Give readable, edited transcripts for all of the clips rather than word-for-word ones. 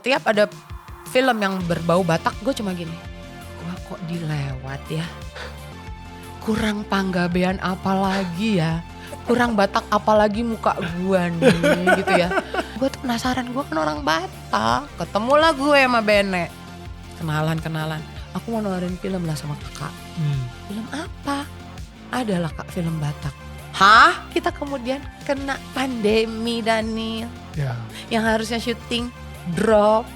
setiap ada film yang berbau Batak, gue cuma gini, gua kok dilewat ya, kurang panggabean apa lagi ya, kurang Batak apa lagi muka gua nih gitu ya. Gue tuh penasaran, gue kan orang Batak, ketemulah gue sama Bene, kenalan, aku mau nawarin film lah sama kakak. Film apa? Adalah kak film Batak. Hah? Kita kemudian kena pandemi Daniel, yang harusnya syuting drop.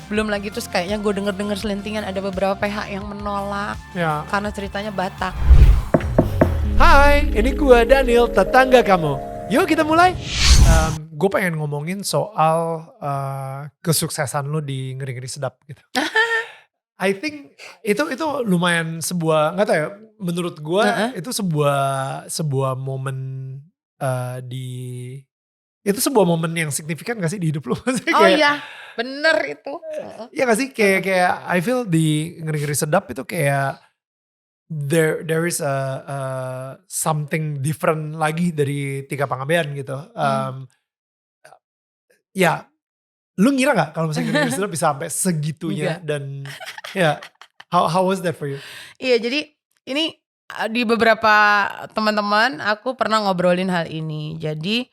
Belum lagi terus kayaknya gue denger selentingan ada beberapa pihak yang menolak karena ceritanya Batak. Hai, ini gue Daniel, tetangga kamu. Yuk kita mulai. Gue pengen ngomongin soal kesuksesan lo di Ngeri-Ngeri Sedap gitu. I think itu lumayan sebuah, nggak tahu ya, menurut gue itu sebuah momen itu sebuah momen yang signifikan gak sih di hidup lo? Oh iya, bener itu. Iya gak sih, kayak I feel di Ngeri-Ngeri Sedap itu kayak there is a something different lagi dari Tika Panggabean gitu. Ya, lu ngira gak kalau misalnya Ngeri-Ngeri Sedap bisa sampai segitunya? Dan ya, how was that for you? Iya, jadi ini di beberapa teman-teman aku pernah ngobrolin hal ini. Jadi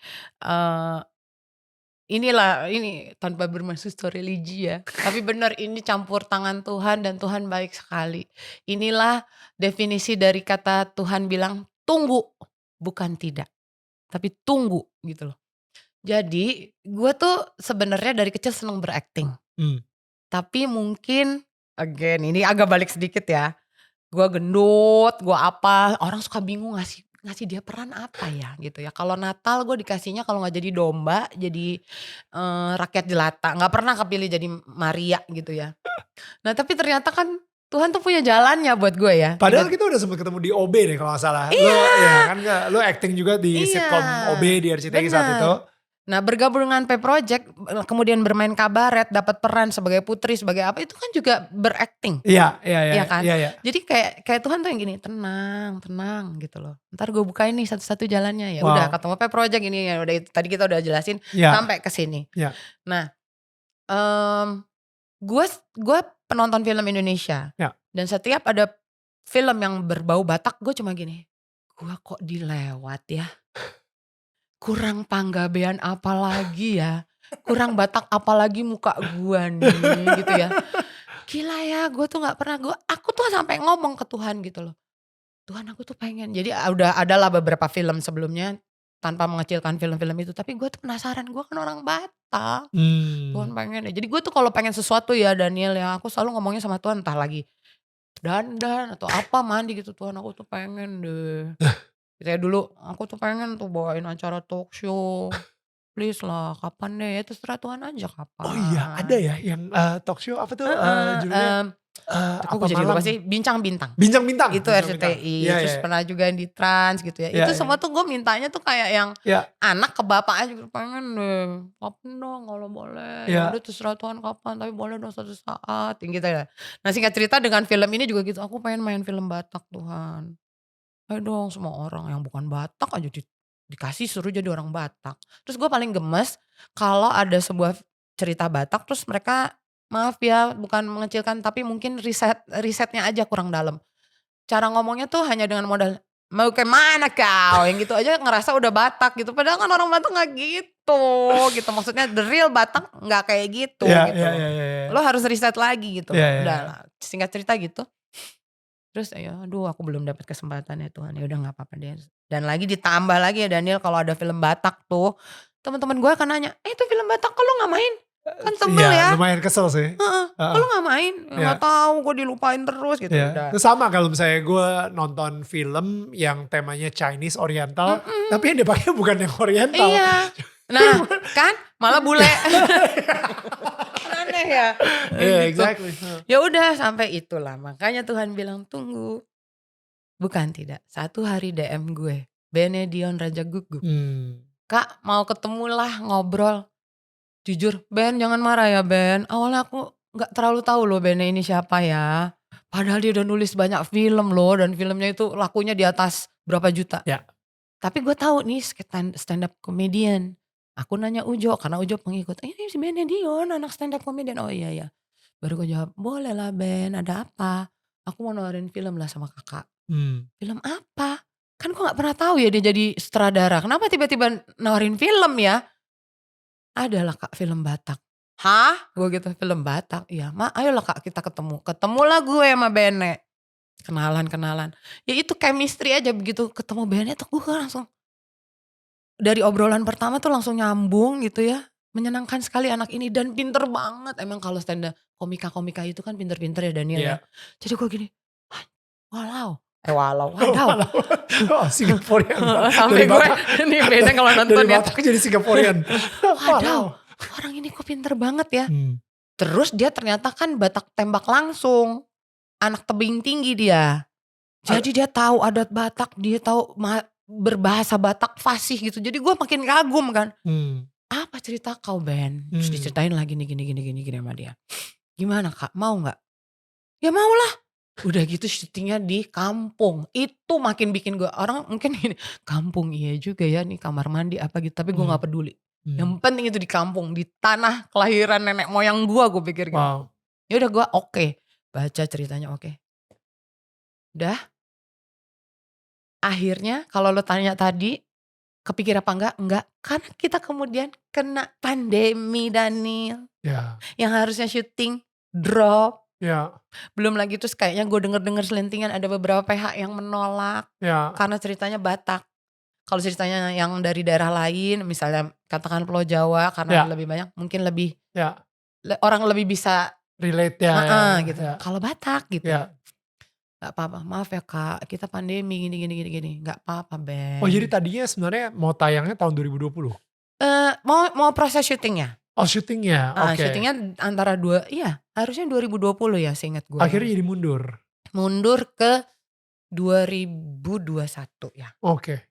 ini tanpa bermaksud so religi ya, tapi benar ini campur tangan Tuhan dan Tuhan baik sekali. Inilah definisi dari kata Tuhan bilang tunggu, bukan tidak, tapi tunggu gitu loh. Jadi gue tuh sebenarnya dari kecil seneng berakting. Tapi mungkin again ini agak balik sedikit ya. Gue gendut, gue apa, orang suka bingung ngasih dia peran apa ya gitu ya. Kalau Natal gue dikasihnya kalau nggak jadi domba, jadi rakyat jelata. Nggak pernah kepilih jadi Maria gitu ya. Nah tapi ternyata kan Tuhan tuh punya jalannya buat gue ya. Padahal kita udah sempat ketemu di OB deh kalau gak salah. Iya. Lo acting juga di sitcom OB di RCTI saat itu. Nah bergabung dengan P-Project, kemudian bermain kabaret, dapat peran sebagai putri, sebagai apa, itu kan juga berakting. Iya kan? Iya. Jadi kayak Tuhan tuh yang gini, tenang gitu loh. Ntar gue bukain nih satu-satu jalannya ya. Udah ketemu P-Project ini ya, udah tadi kita udah jelasin sampai ke sini. Nah, gue penonton film Indonesia. Dan setiap ada film yang berbau Batak, gue cuma gini, gue kok dilewat ya. Kurang panggabean apa lagi ya, kurang Batak apa lagi muka gua nih gitu ya. Gila ya, gue tuh gak pernah, aku tuh sampai ngomong ke Tuhan gitu loh. Tuhan aku tuh pengen, jadi udah adalah beberapa film sebelumnya tanpa mengecilkan film-film itu. Tapi gue tuh penasaran, gue kan orang Batak. Tuhan pengen ya, jadi gue tuh kalau pengen sesuatu ya Daniel ya, aku selalu ngomongnya sama Tuhan, entah lagi dandan atau apa, mandi gitu, Tuhan aku tuh pengen deh. Kayak dulu aku tuh pengen tuh bawain acara talk show, please lah kapan deh, ya terserah Tuhan aja kapan. Oh iya ada ya yang talk show apa tuh judulnya? Aku jadi lupa sih, Bincang Bintang. Bincang Bintang. Itu RCTI, terus pernah juga di Trans gitu ya. Itu semua tuh gue mintanya tuh kayak yang anak ke bapak aja gitu, pengen deh, kapan dong kalau boleh. Ya udah terserah Tuhan kapan, tapi boleh dong suatu saat gitu ya. Nah singkat cerita dengan film ini juga gitu, aku pengen main film Batak Tuhan. Ayo dong semua orang yang bukan Batak aja dikasih suruh jadi orang Batak. Terus gue paling gemes kalau ada sebuah cerita Batak terus mereka, maaf ya bukan mengecilkan, tapi mungkin risetnya aja kurang dalam. Cara ngomongnya tuh hanya dengan modal, mau ke mana kau, yang gitu aja ngerasa udah Batak gitu. Padahal kan orang Batak gak gitu maksudnya the real Batak gak kayak gitu gitu. Lo harus riset lagi gitu. Udah lah, singkat cerita gitu. Terus ya aduh aku belum dapat kesempatan ya Tuhan, ya udah nggak apa-apa deh. Dan lagi ditambah lagi ya Daniel, kalau ada film Batak tuh teman-teman gue akan nanya, itu film Batak kok lu nggak main? Kan sebel ya. Lumayan kesel sih. Kok lu nggak main? Nggak tahu, gue dilupain terus gitu. Udah. Itu sama kalau misalnya gue nonton film yang temanya Chinese Oriental, tapi yang dipakai bukan yang Oriental. Iya. Nah kan malah bule. Aneh ya. Exactly. Ya udah sampai itulah, makanya Tuhan bilang tunggu, bukan tidak. Satu hari DM gue, Bene Dion Raja Gugup, Kak mau ketemulah ngobrol. Jujur Ben jangan marah ya Ben, awalnya aku gak terlalu tahu loh Bene ini siapa ya. Padahal dia udah nulis banyak film loh, dan filmnya itu lakunya di atas berapa juta. Tapi gue tahu nih stand up comedian. Aku nanya Ujo, karena Ujo pengikut, ini si Ben Dion anak stand up comedian. Oh iya. Baru gue jawab, boleh lah Ben, ada apa? Aku mau nawarin film lah sama kakak. Film apa? Kan gue gak pernah tahu ya dia jadi sutradara. Kenapa tiba-tiba nawarin film ya? Adalah Kak film Batak. Hah? Gue gitu, film Batak. Iya, ayolah Kak kita ketemu. Ketemulah gue sama Bene. Kenalan. Ya itu chemistry aja, begitu ketemu Bene tuh gue langsung. Dari obrolan pertama tuh langsung nyambung gitu ya. Menyenangkan sekali anak ini dan pinter banget. Emang kalau stand up komika-komika itu kan pinter-pinter ya Daniel ya. Jadi gue gini, wadaw. Singaporean. Sampai gue nih beda kalau nonton ya. Dari Batak jadi Singaporean. Wadaw, orang ini kok pinter banget ya. Terus dia ternyata kan Batak tembak langsung. Anak tebing tinggi dia. Jadi dia tahu adat Batak, dia tahu berbahasa Batak fasih gitu. Jadi gue makin kagum kan. Apa cerita kau Ben? Terus diceritain lagi gini sama dia. Gimana Kak, mau gak? Ya mau lah. Udah gitu syutingnya di kampung. Itu makin bikin gue, orang mungkin gini, kampung iya juga ya nih kamar mandi apa gitu. Tapi gue gak peduli. Yang penting itu di kampung, di tanah kelahiran nenek moyang gue pikir gitu. Wow. Ya udah gue oke. Baca ceritanya oke. Udah. Akhirnya kalau lo tanya tadi, kepikir apa enggak. Karena kita kemudian kena pandemi Daniel. Ya. Yang harusnya syuting drop. Ya. Belum lagi terus kayaknya gue denger selentingan ada beberapa pihak yang menolak. Ya. Karena ceritanya Batak. Kalau ceritanya yang dari daerah lain, misalnya katakan Pulau Jawa karena lebih banyak, mungkin lebih orang lebih bisa relate ya. Gitu. Ya. Kalau Batak gitu. Ya. Gak apa-apa, maaf ya Kak, kita pandemi gini. Gak apa-apa Ben. Oh jadi tadinya sebenarnya mau tayangnya tahun 2020? Mau proses syutingnya. Oh syutingnya, oke. Syutingnya antara harusnya 2020 ya seingat gue. Akhirnya jadi mundur? Mundur ke 2021 ya. Oke.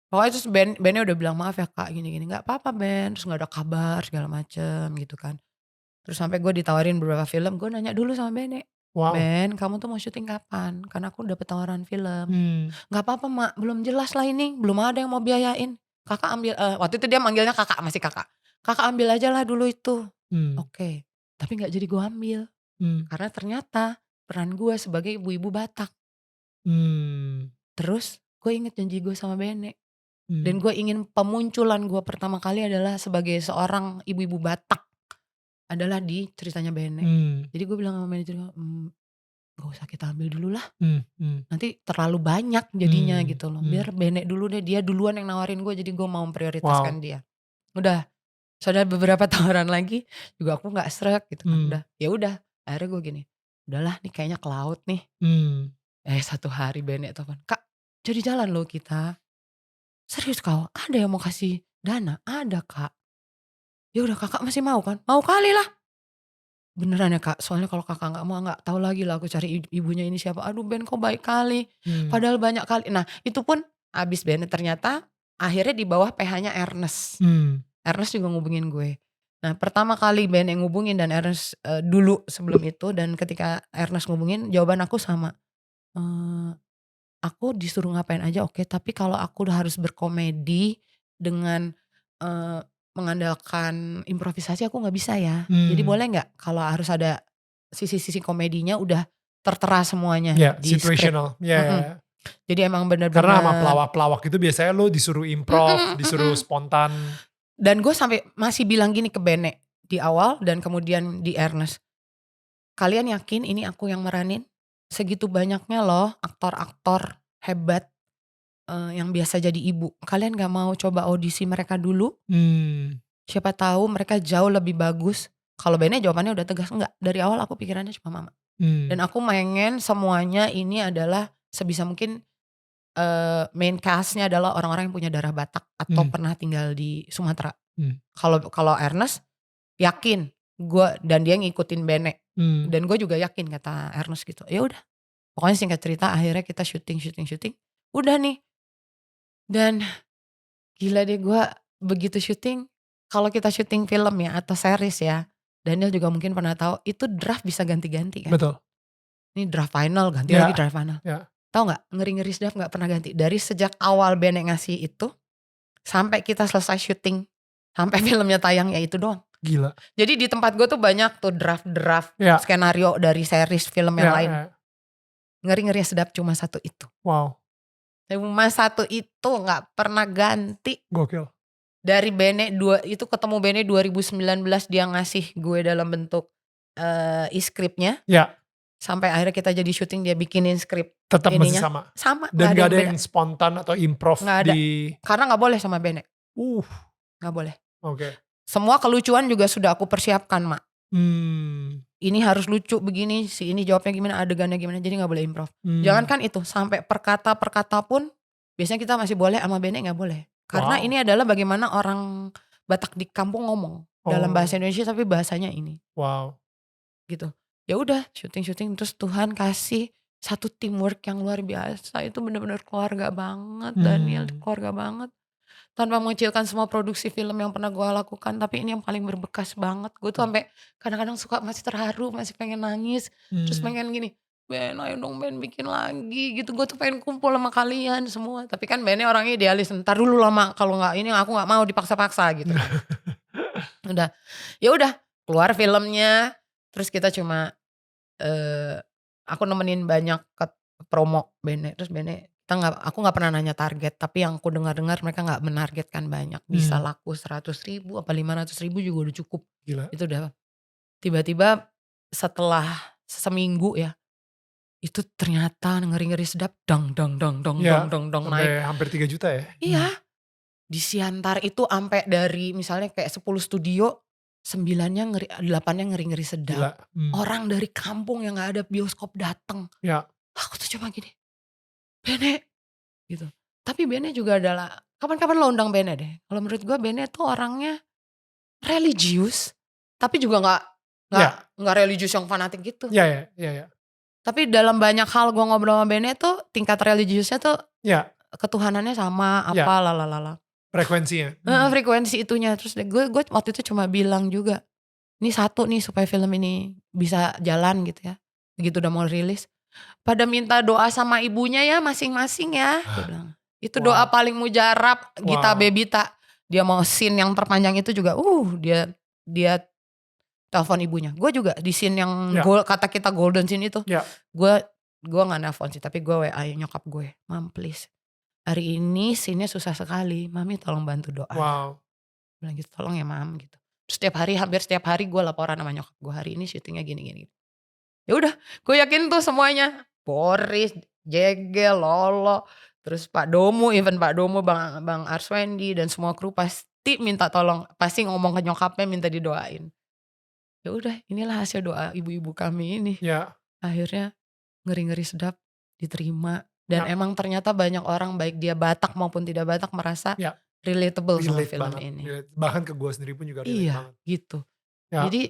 Pokoknya terus Ben-nya udah bilang maaf ya Kak gini. Gak apa-apa Ben, terus gak ada kabar segala macem gitu kan. Terus sampai gue ditawarin beberapa film, gue nanya dulu sama Ben. Wow. Ben kamu tuh mau syuting kapan? Karena aku dapet tawaran film. Gak apa-apa Mak, belum jelas lah ini, belum ada yang mau biayain. Kakak ambil, waktu itu dia manggilnya kakak, masih kakak. Kakak ambil aja lah dulu itu. Oke. Tapi gak jadi gue ambil. Karena ternyata peran gue sebagai ibu-ibu Batak. Terus gue inget janji gue sama Bene. Dan gue ingin pemunculan gue pertama kali adalah sebagai seorang ibu-ibu Batak. Adalah di ceritanya Bene. Jadi gue bilang sama manajer gue, gak usah kita ambil dulu lah. Nanti terlalu banyak jadinya gitu loh. Biar Bene dulu deh, dia duluan yang nawarin gue. Jadi gue mau memprioritaskan dia. Udah. Sudah beberapa tawaran lagi juga aku gak srek gitu kan. Udah akhirnya gue gini, udahlah nih kayaknya ke laut nih. Satu hari Bene telepon, Kak jadi jalan loh kita. Serius kau, ada yang mau kasih dana? Ada Kak. Ya udah kakak masih mau kan? Mau kali lah. Beneran ya Kak, soalnya kalau kakak gak mau gak tahu lagi lah aku cari ibunya ini siapa. Aduh Ben kok baik kali. Padahal banyak kali. Nah itu pun abis Bene ternyata akhirnya di bawah PH-nya Ernest. Ernest juga ngubungin gue. Nah pertama kali Ben yang ngubungin dan Ernest dulu sebelum itu. Dan ketika Ernest ngubungin jawaban aku sama. Aku disuruh ngapain aja oke. Tapi kalau aku udah harus berkomedi dengan mengandalkan improvisasi aku gak bisa ya. Jadi boleh gak kalau harus ada sisi-sisi komedinya udah tertera semuanya di situational. Jadi emang bener-bener. Karena sama pelawak-pelawak itu biasanya lo disuruh improv, disuruh spontan. Dan gue sampai masih bilang gini ke Bene di awal dan kemudian di Ernest. Kalian yakin ini aku yang meranin? Segitu banyaknya loh aktor-aktor hebat yang biasa jadi ibu. Kalian gak mau coba audisi mereka dulu? Siapa tahu mereka jauh lebih bagus. Kalau Bene jawabannya udah tegas, enggak. Dari awal aku pikirannya cuma mama. Dan aku pengen semuanya ini adalah sebisa mungkin main castnya adalah orang-orang yang punya darah Batak atau pernah tinggal di Sumatera. Kalau Ernest yakin gue dan dia ngikutin Bene dan gue juga yakin kata Ernest gitu. Ya udah, pokoknya singkat cerita akhirnya kita syuting, udah nih. Dan gila deh gue begitu syuting. Kalau kita syuting film ya atau series ya, Daniel juga mungkin pernah tahu itu draft bisa ganti-ganti kan. Betul. Ini draft final ganti lagi draft final. Tahu nggak, ngeri-ngeri sedap nggak pernah ganti. Dari sejak awal Bene ngasih itu sampai kita selesai syuting Sampai filmnya tayang ya itu doang. Gila. Jadi di tempat gue tuh banyak tuh draft-draft skenario dari series film yang lain. Ngeri-ngeri sedap cuma satu itu. Wow. Cuma satu itu gak pernah ganti. Gokil. Dari Bene itu ketemu Bene 2019 dia ngasih gue dalam bentuk e-scriptnya. Ya. Sampai akhirnya kita jadi syuting dia bikinin skrip. Tetap masih sama? Sama. Dan gak ada yang spontan atau improv gak ada. Karena gak boleh sama Bene. Gak boleh. Oke. Semua kelucuan juga sudah aku persiapkan, Mak. Ini harus lucu begini, si ini jawabnya gimana, adegannya gimana, jadi gak boleh improv. Jangankan itu, sampai perkata-perkata pun biasanya kita masih boleh, sama Bene gak boleh. Karena ini adalah bagaimana orang Batak di kampung ngomong dalam bahasa Indonesia tapi bahasanya ini. Wow. Gitu. Ya udah, syuting terus Tuhan kasih satu teamwork yang luar biasa. Itu benar-benar keluarga banget, Daniel, keluarga banget. Tanpa mengecilkan semua produksi film yang pernah gue lakukan, tapi ini yang paling berbekas banget. Gue tuh sampai kadang-kadang suka masih terharu, masih pengen nangis, terus pengen gini, Ben ayo dong Ben bikin lagi gitu. Gue tuh pengen kumpul sama kalian semua. Tapi kan Bennya orangnya idealis, ntar dulu lama kalau nggak ini aku nggak mau dipaksa-paksa gitu. Udah, ya udah keluar filmnya, terus kita cuma aku nemenin banyak ke promo Bene, terus Bene aku nggak pernah nanya target, tapi yang aku dengar mereka nggak menargetkan banyak, bisa laku 100.000 apa 500.000 juga udah cukup. Gila. Itu udah tiba-tiba setelah seminggu ya, itu ternyata ngeri-ngeri sedap dong naik hampir 3 juta ya. Iya. Di Siantar itu sampai dari misalnya kayak 10 studio 8-nya ngeri-ngeri sedap. Orang dari kampung yang gak ada bioskop dateng. Ya. Aku tuh cuma gini, Bene gitu. Tapi Bene juga adalah, kapan-kapan lo undang Bene deh. Kalau menurut gue Bene tuh orangnya religius, tapi juga gak religius yang fanatik gitu. Iya. Tapi dalam banyak hal gue ngobrol sama Bene tuh tingkat religiusnya tuh ketuhanannya sama apa lalala. Frekuensinya. Frekuensi itunya. Terus gue waktu itu cuma bilang juga, ini satu nih supaya film ini bisa jalan gitu ya. Begitu udah mau rilis, pada minta doa sama ibunya ya masing-masing ya. Dia bilang, itu doa paling mujarab Gita Bebita. Dia mau scene yang terpanjang itu juga dia telepon ibunya. Gue juga di scene yang kata kita golden scene itu. Gue gak nelfon sih, tapi gue WA nyokap gue, Mam please, hari ini scene-nya susah sekali, Mami tolong bantu doa. Bilang gitu, tolong ya Mam gitu. Hampir setiap hari gue laporan sama nyokap gue, hari ini syutingnya gini. Ya udah, gue yakin tuh semuanya, Boris, Jegel, Lolo, terus Pak Domo, even Pak Domo, Bang Arswendi dan semua kru pasti minta tolong, pasti ngomong ke nyokapnya minta didoain. Ya udah, inilah hasil doa ibu-ibu kami ini. Akhirnya ngeri-ngeri sedap diterima. Dan emang ternyata banyak orang baik dia Batak maupun tidak Batak merasa relatable sama film banget, ini. Bahkan ke gue sendiri pun juga relate banget. Gitu. Jadi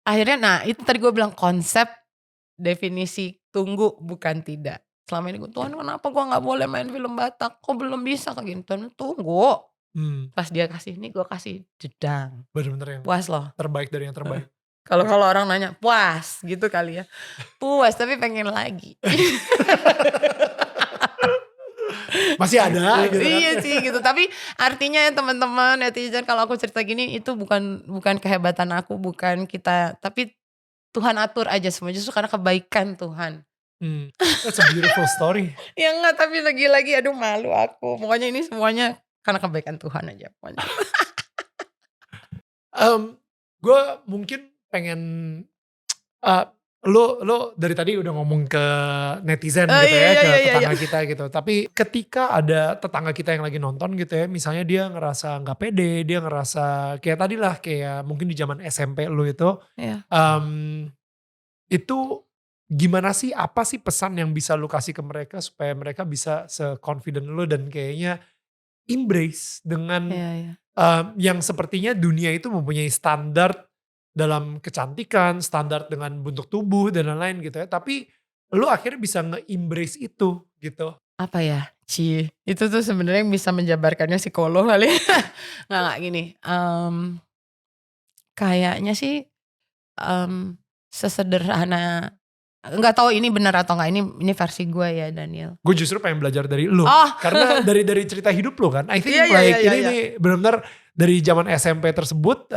akhirnya itu tadi gue bilang konsep definisi tunggu bukan tidak. Selama ini gue, Tuhan kenapa gue gak boleh main film Batak? Kok belum bisa kayak gini? Tuhan tunggu. Pas dia kasih ini gue kasih jedang. Bener-bener yang puas loh. Terbaik dari yang terbaik. Kalau orang nanya puas gitu kali ya. Puas tapi pengen lagi. Masih ada gitu kan. Iya sih gitu. Tapi artinya ya teman-teman netizen, kalau aku cerita gini itu bukan kehebatan aku, bukan kita, tapi Tuhan atur aja semua justru karena kebaikan Tuhan. That's a beautiful story. Ya enggak, tapi lagi-lagi aduh malu aku. Pokoknya ini semuanya karena kebaikan Tuhan aja pokoknya. Gue mungkin pengen lo dari tadi udah ngomong ke netizen gitu ya, ke tetangga kita gitu. Tapi ketika ada tetangga kita yang lagi nonton gitu ya, misalnya dia ngerasa nggak pede, dia ngerasa kayak tadi lah, kayak mungkin di zaman SMP lo itu, itu gimana sih, apa sih pesan yang bisa lo kasih ke mereka supaya mereka bisa se-confident lo dan kayaknya embrace dengan yang sepertinya dunia itu mempunyai standar dalam kecantikan, standar dengan bentuk tubuh dan lain-lain gitu ya. Tapi lu akhirnya bisa nge-embrace itu gitu. Apa ya? Itu tuh sebenarnya bisa menjabarkannya psikolog kali. Nggak gini. Kayaknya sih sesederhana, nggak tahu ini benar atau nggak, ini versi gue ya Daniel. Gue justru pengen belajar dari lu karena dari cerita hidup lu kan. I think ini benar-benar dari zaman SMP tersebut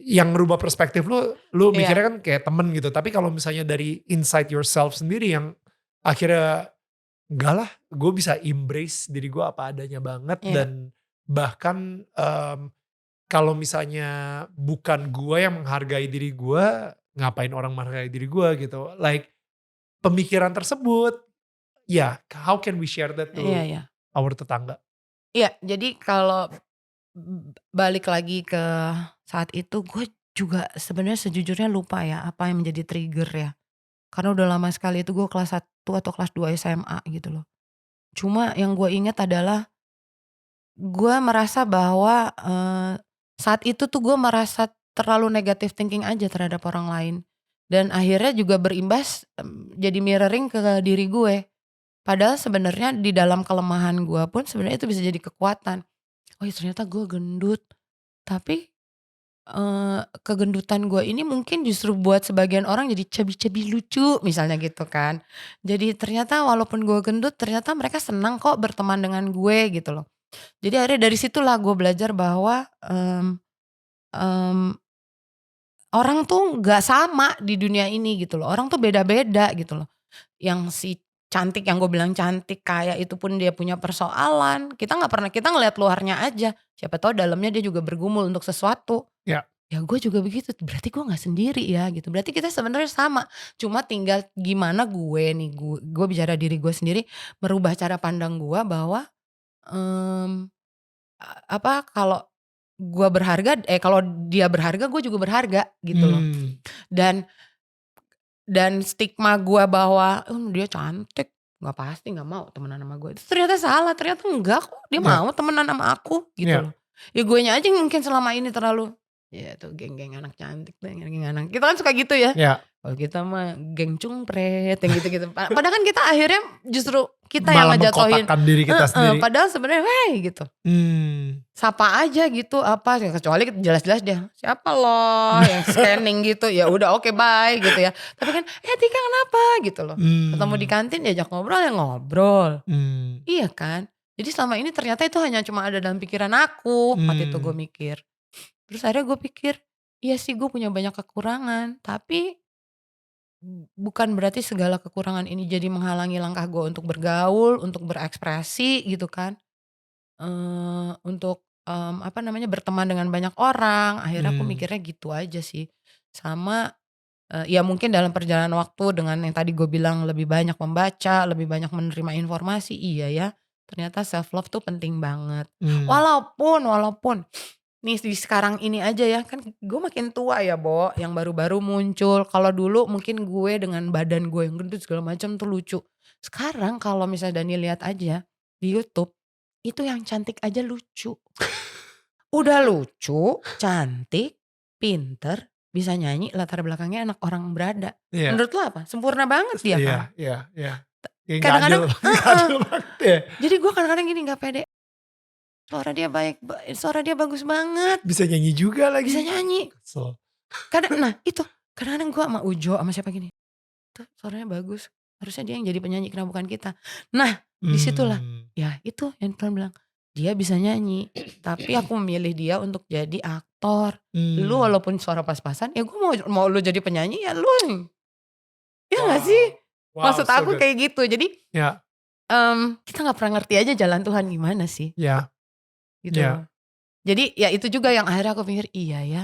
yang merubah perspektif lu mikirnya kan kayak temen gitu. Tapi kalau misalnya dari inside yourself sendiri yang akhirnya enggak lah, gue bisa embrace diri gue apa adanya banget. Dan bahkan kalau misalnya bukan gue yang menghargai diri gue, ngapain orang menghargai diri gue gitu. Like pemikiran tersebut, how can we share that to our tetangga? Iya, jadi kalau balik lagi ke saat itu, gue juga sebenarnya sejujurnya lupa ya apa yang menjadi trigger ya. Karena udah lama sekali itu gue kelas 1 atau kelas 2 SMA gitu loh. Cuma yang gue ingat adalah gue merasa bahwa saat itu tuh gue merasa terlalu negative thinking aja terhadap orang lain. Dan akhirnya juga berimbas jadi mirroring ke diri gue. Padahal sebenarnya di dalam kelemahan gue pun sebenarnya itu bisa jadi kekuatan. Oh ya ternyata gue gendut, tapi kegendutan gue ini mungkin justru buat sebagian orang jadi chubby-chubby lucu misalnya gitu kan. Jadi ternyata walaupun gue gendut ternyata mereka senang kok berteman dengan gue gitu loh. Jadi akhirnya dari situlah gue belajar bahwa orang tuh gak sama di dunia ini gitu loh. Orang tuh beda-beda gitu loh. Yang si cantik yang gue bilang cantik kaya itu pun dia punya persoalan. Kita ngeliat luarnya aja. Siapa tahu dalamnya dia juga bergumul untuk sesuatu. Ya gue juga begitu. Berarti gue gak sendiri ya gitu. Berarti kita sebenarnya sama. Cuma tinggal gimana gue bicara diri gue sendiri merubah cara pandang gue bahwa kalau gue berharga, kalau dia berharga gue juga berharga gitu loh. Dan stigma gue bahwa dia cantik nggak pasti nggak mau temenan sama gue. Itu ternyata salah, ternyata enggak kok dia mau temenan sama aku gitu loh. Ya gue nya aja yang mungkin selama ini terlalu ya tuh geng-geng anak cantik tuh, geng anak. Kita kan suka gitu ya. Kalau kita mah geng cungpret yang gitu-gitu. Padahal kan kita akhirnya justru kita malah yang ngejatuhin diri kita sendiri. Padahal sebenarnya gitu. Sapa aja gitu apa kecuali jelas-jelas dia siapa loh yang scanning gitu. Ya udah oke bye gitu ya. Tapi kan Tika kenapa gitu loh. Ketemu di kantin diajak ngobrol ya ngobrol. Iya kan. Jadi selama ini ternyata itu hanya cuma ada dalam pikiran aku. Waktu itu gue mikir. Terus akhirnya gue pikir, iya sih gue punya banyak kekurangan, tapi bukan berarti segala kekurangan ini jadi menghalangi langkah gue untuk bergaul, untuk berekspresi gitu kan. Untuk berteman dengan banyak orang, akhirnya aku mikirnya gitu aja sih. Sama ya mungkin dalam perjalanan waktu dengan yang tadi gue bilang lebih banyak membaca, lebih banyak menerima informasi, iya ya. Ternyata self love tuh penting banget. Walaupun nih di sekarang ini aja ya kan gue makin tua ya Bo, yang baru-baru muncul. Kalau dulu mungkin gue dengan badan gue yang gendut segala macam tuh lucu. Sekarang kalau misalnya Dani lihat aja di YouTube itu yang cantik aja lucu. Udah lucu, cantik, pinter, bisa nyanyi, latar belakangnya anak orang berada. Menurut lo apa? Sempurna banget dia kan? Iya. Kadang-kadang banget ya. Jadi gue kadang-kadang gini gak pede. Suara dia bagus banget. Bisa nyanyi juga lagi. Bisa nyanyi. Kadang-kadang gue sama Ujo sama siapa gini. Tuh suaranya bagus. Harusnya dia yang jadi penyanyi kenapa bukan kita. Nah disitulah. Ya itu yang Tuhan bilang. Dia bisa nyanyi. Tapi aku memilih dia untuk jadi aktor. Lu walaupun suara pas-pasan. Ya gue mau lu jadi penyanyi ya lu. Ya gak sih? Maksud aku kayak gitu. Jadi kita gak pernah ngerti aja jalan Tuhan gimana sih. Gitu. Jadi ya itu juga yang akhirnya aku pikir iya ya.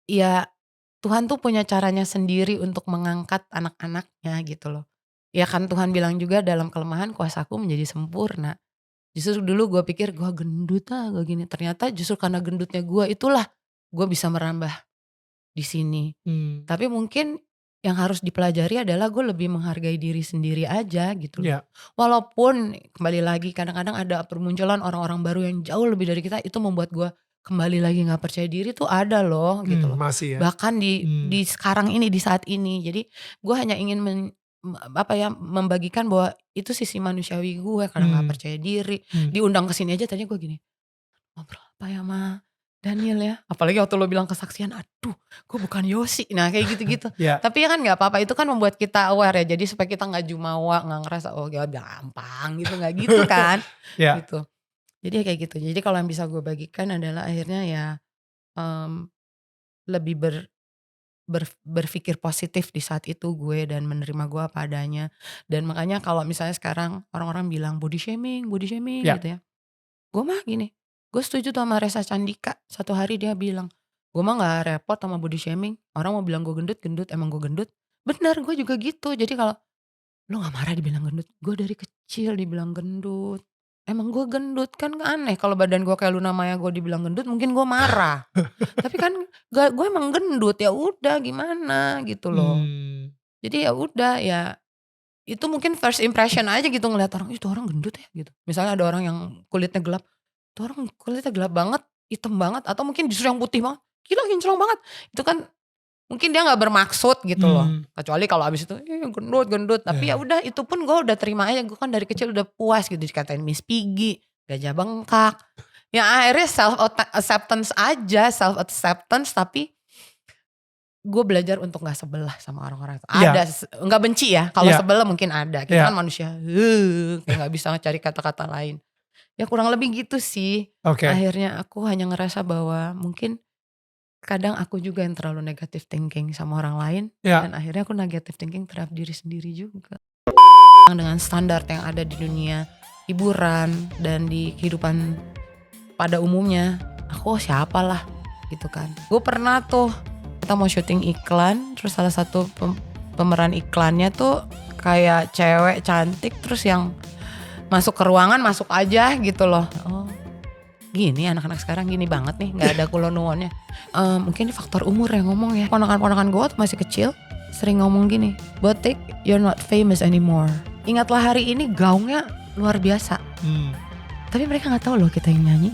Ya Tuhan tuh punya caranya sendiri untuk mengangkat anak-anaknya gitu loh. Ya kan Tuhan bilang juga dalam kelemahan kuasaku menjadi sempurna. Justru dulu gue pikir gue gendut gue gini. Ternyata justru karena gendutnya gue itulah gue bisa merambah di sini. Tapi mungkin yang harus dipelajari adalah gue lebih menghargai diri sendiri aja gitu loh. Walaupun kembali lagi kadang-kadang ada permunculan orang-orang baru yang jauh lebih dari kita. Itu membuat gue kembali lagi gak percaya diri tuh ada loh gitu loh. Masih ya. Bahkan di sekarang ini, di saat ini. Jadi gue hanya ingin membagikan bahwa itu sisi manusiawi gue. Karena gak percaya diri. Diundang kesini aja tadinya gue gini. Ngobrol apa ya Ma? Daniel ya, apalagi waktu lo bilang kesaksian, aduh gue bukan Yosi, nah kayak gitu-gitu. Tapi kan gak apa-apa, itu kan membuat kita aware ya, jadi supaya kita gak jumawa, gak ngerasa oh ya gampang gitu, gak gitu kan. Gitu. Jadi ya kayak gitu, jadi kalau yang bisa gue bagikan adalah akhirnya ya lebih berpikir positif di saat itu gue dan menerima gue apa adanya. Dan makanya kalau misalnya sekarang orang-orang bilang body shaming gitu ya. Gue mah gini, gue setuju tuh sama Reza Candika. Satu hari dia bilang, gue mah gak repot sama body shaming. Orang mau bilang gue gendut, emang gue gendut. Bener, gue juga gitu. Jadi kalau lo gak marah dibilang gendut, gue dari kecil dibilang gendut. Emang gue gendut, kan aneh kalau badan gue kayak Luna Maya gue dibilang gendut, mungkin gue marah. Tapi kan gue emang gendut, ya udah gimana gitu loh. Jadi ya udah ya itu mungkin first impression aja gitu ngeliat orang, itu orang gendut ya gitu. Misalnya ada orang yang kulitnya gelap, itu orang kulitnya gelap banget, hitam banget, atau mungkin justru yang putih banget, gila kinclong banget. Itu kan mungkin dia gak bermaksud gitu loh. Kecuali kalau abis itu gendut. Tapi ya udah itu pun gue udah terima aja. Gue kan dari kecil udah puas gitu dikatain Miss Piggy, gajah bengkak. Ya akhirnya self acceptance tapi gue belajar untuk gak sebelah sama orang-orang. Ada gak benci ya. Kalau sebelah mungkin ada. Kita kan manusia kayak gak bisa cari kata-kata lain. Ya kurang lebih gitu sih. Akhirnya aku hanya ngerasa bahwa mungkin kadang aku juga yang terlalu negative thinking sama orang lain. Dan akhirnya aku negative thinking terhadap diri sendiri juga. Dengan standar yang ada di dunia hiburan dan di kehidupan pada umumnya. Aku siapalah gitu kan. Gue pernah tuh, kita mau syuting iklan. Terus salah satu pemeran iklannya tuh kayak cewek cantik. Terus yang masuk ke ruangan masuk aja gitu loh. Oh gini anak-anak sekarang gini banget nih, gak ada kulonuannya. Mungkin faktor umur yang ngomong ya. Ponakan-ponakan gue tuh masih kecil sering ngomong gini, Botik you're not famous anymore. Ingatlah hari ini gaungnya luar biasa. Tapi mereka gak tahu loh kita yang nyanyi.